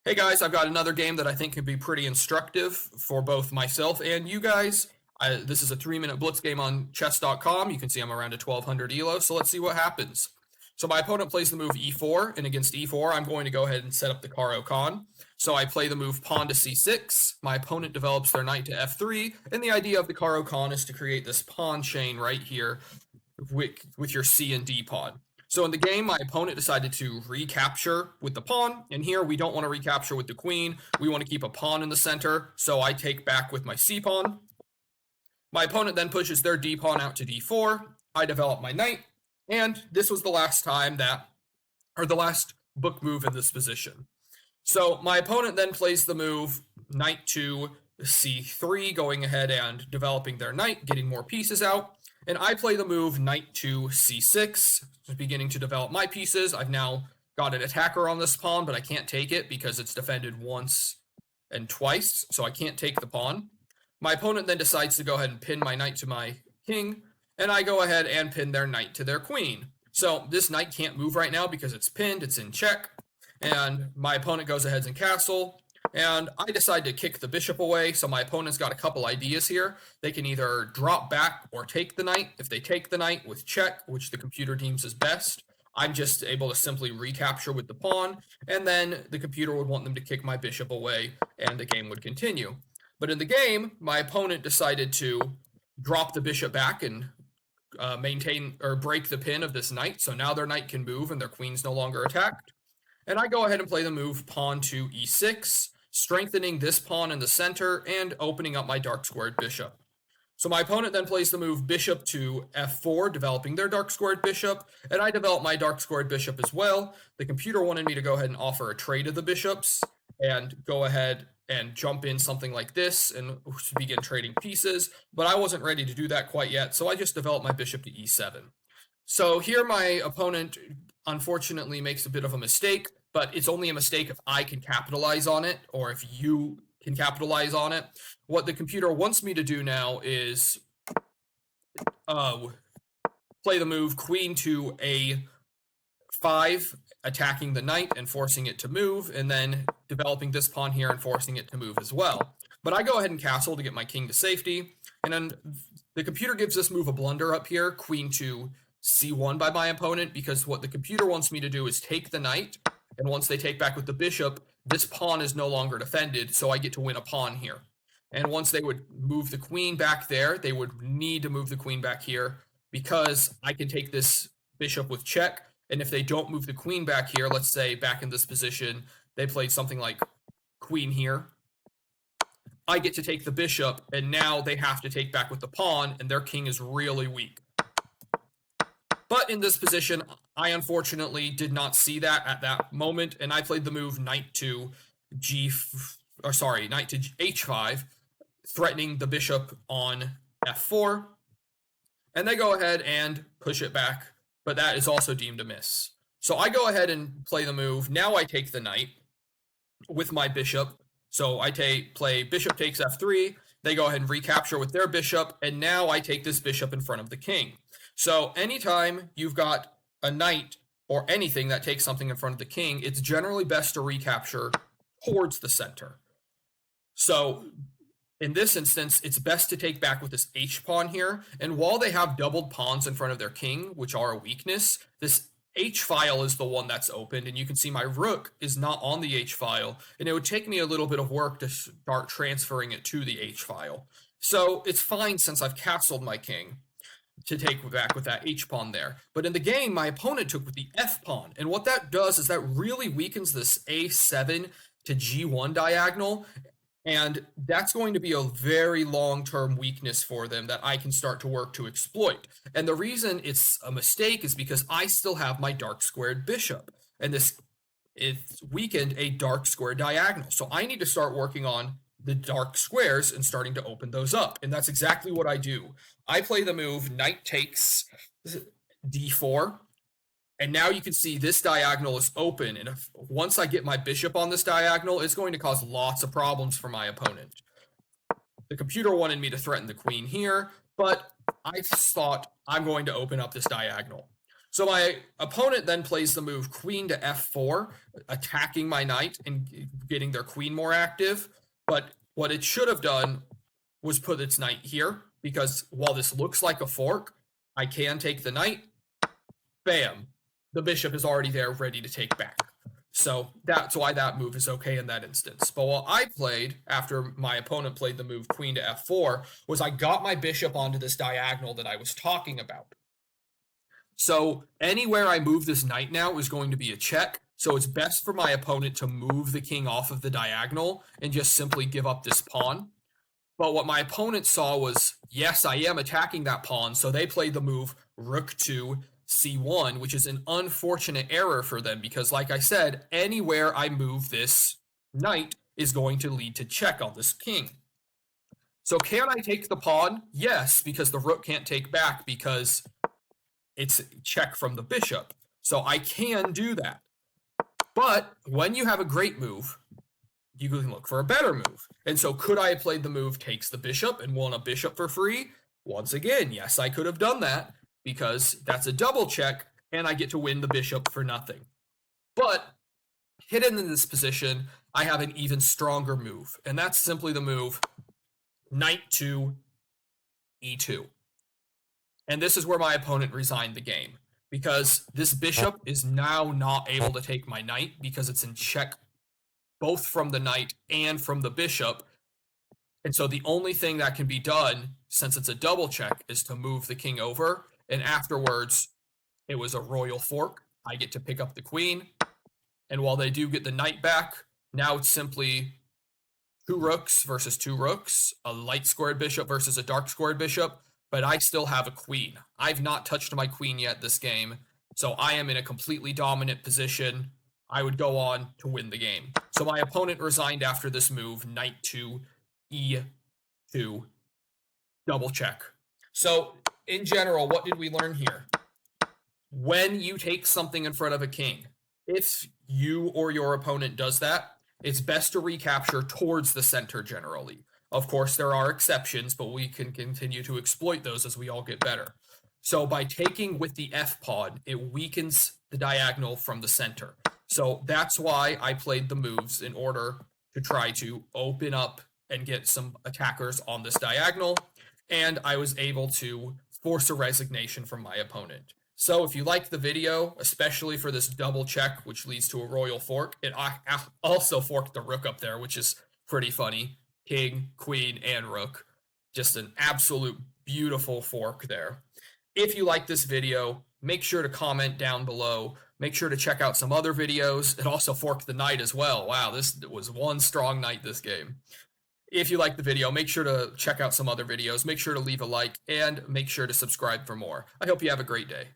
Hey guys, I've got another game that I think can be pretty instructive for both myself and you guys. This is a 3-minute blitz game on chess.com. You can see I'm around a 1200 elo, so let's see what happens. So my opponent plays the move e4, and against e4, I'm going to go ahead and set up the Caro Kann. So I play the move pawn to c6. My opponent develops their knight to f3, and the idea of the Caro Kann is to create this pawn chain right here with your c and d pawn. So in the game, my opponent decided to recapture with the pawn, and here we don't want to recapture with the queen. We want to keep a pawn in the center, so I take back with my c pawn. My opponent then pushes their d pawn out to d4. I develop my knight, and this was the last time the last book move in this position. So my opponent then plays the move knight to c3, going ahead and developing their knight, getting more pieces out. And I play the move knight to c6, beginning to develop my pieces. I've now got an attacker on this pawn, but I can't take it because it's defended once and twice, so I can't take the pawn. My opponent then decides to go ahead and pin my knight to my king, and I go ahead and pin their knight to their queen. So this knight can't move right now because it's pinned, it's in check, and my opponent goes ahead and castle. And I decide to kick the bishop away, so my opponent's got a couple ideas here. They can either drop back or take the knight. If they take the knight with check, which the computer deems as best, I'm just able to simply recapture with the pawn, and then the computer would want them to kick my bishop away, and the game would continue. But in the game, my opponent decided to drop the bishop back and maintain or break the pin of this knight, so now their knight can move and their queen's no longer attacked. And I go ahead and play the move pawn to e6, strengthening this pawn in the center and opening up my dark squared bishop. So my opponent then plays the move bishop to f4, developing their dark squared bishop, and I develop my dark squared bishop as well. The computer wanted me to go ahead and offer a trade of the bishops and go ahead and jump in something like this and begin trading pieces, but I wasn't ready to do that quite yet, so I just developed my bishop to e7. So here my opponent unfortunately makes a bit of a mistake, but it's only a mistake if I can capitalize on it or if you can capitalize on it. What the computer wants me to do now is play the move queen to a5, attacking the knight and forcing it to move, and then developing this pawn here and forcing it to move as well. But I go ahead and castle to get my king to safety, and then the computer gives this move a blunder up here, queen to c1 by my opponent, because what the computer wants me to do is take the knight, and once they take back with the bishop, this pawn is no longer defended, so I get to win a pawn here. And once they would move the queen back there, they would need to move the queen back here because I can take this bishop with check, and if they don't move the queen back here, let's say back in this position, they played something like queen here, I get to take the bishop, and now they have to take back with the pawn, and their king is really weak. But in this position, I unfortunately did not see that at that moment, and I played the move knight to h5, threatening the bishop on f4, and they go ahead and push it back, but that is also deemed a miss. So I go ahead and play the move. Now I take the knight with my bishop. So I play bishop takes f3. They go ahead and recapture with their bishop, and now I take this bishop in front of the king. So anytime you've got a knight or anything that takes something in front of the king, it's generally best to recapture towards the center. So in this instance, it's best to take back with this h-pawn here, and while they have doubled pawns in front of their king, which are a weakness, this h-file is the one that's opened, and you can see my rook is not on the h-file, and it would take me a little bit of work to start transferring it to the h-file. So it's fine since I've castled my king to take back with that h-pawn there. But in the game, my opponent took with the f-pawn, and what that does is that really weakens this a7 to g1 diagonal, and that's going to be a very long-term weakness for them that I can start to work to exploit. And the reason it's a mistake is because I still have my dark squared bishop, and it's weakened a dark square diagonal. So I need to start working on the dark squares and starting to open those up, and that's exactly what I do. I play the move knight takes d4, and now you can see this diagonal is open, and once I get my bishop on this diagonal, it's going to cause lots of problems for my opponent. The computer wanted me to threaten the queen here, but I thought I'm going to open up this diagonal. So my opponent then plays the move queen to f4, attacking my knight and getting their queen more active. But what it should have done was put its knight here, because while this looks like a fork, I can take the knight. Bam. The bishop is already there, ready to take back. So that's why that move is okay in that instance. But what I played after my opponent played the move queen to f4 was I got my bishop onto this diagonal that I was talking about. So anywhere I move this knight now is going to be a check. So it's best for my opponent to move the king off of the diagonal and just simply give up this pawn. But what my opponent saw was, yes, I am attacking that pawn. So they played the move rook to c1, which is an unfortunate error for them because, like I said, anywhere I move this knight is going to lead to check on this king. So can I take the pawn? Yes, because the rook can't take back because it's check from the bishop. So I can do that. But when you have a great move, you can look for a better move. And so could I have played the move takes the bishop and won a bishop for free? Once again, yes, I could have done that because that's a double check and I get to win the bishop for nothing. But hidden in this position, I have an even stronger move, and that's simply the move knight to e2. And this is where my opponent resigned the game, because this bishop is now not able to take my knight because it's in check both from the knight and from the bishop. And so the only thing that can be done, since it's a double check, is to move the king over. And afterwards, it was a royal fork. I get to pick up the queen. And while they do get the knight back, now it's simply 2 rooks versus 2 rooks, a light squared bishop versus a dark squared bishop. But I still have a queen. I've not touched my queen yet this game. So I am in a completely dominant position. I would go on to win the game. So my opponent resigned after this move, knight to e2, double check. So in general, what did we learn here? When you take something in front of a king, if you or your opponent does that, it's best to recapture towards the center generally. Of course, there are exceptions, but we can continue to exploit those as we all get better. So by taking with the F pawn, it weakens the diagonal from the center. So that's why I played the moves in order to try to open up and get some attackers on this diagonal. And I was able to force a resignation from my opponent. So if you like the video, especially for this double check, which leads to a royal fork, it also forked the rook up there, which is pretty funny. King, queen, and rook. Just an absolute beautiful fork there. If you like this video, make sure to comment down below. Make sure to check out some other videos. It also forked the knight as well. Wow, this was one strong knight this game. If you like the video, make sure to check out some other videos. Make sure to leave a like and make sure to subscribe for more. I hope you have a great day.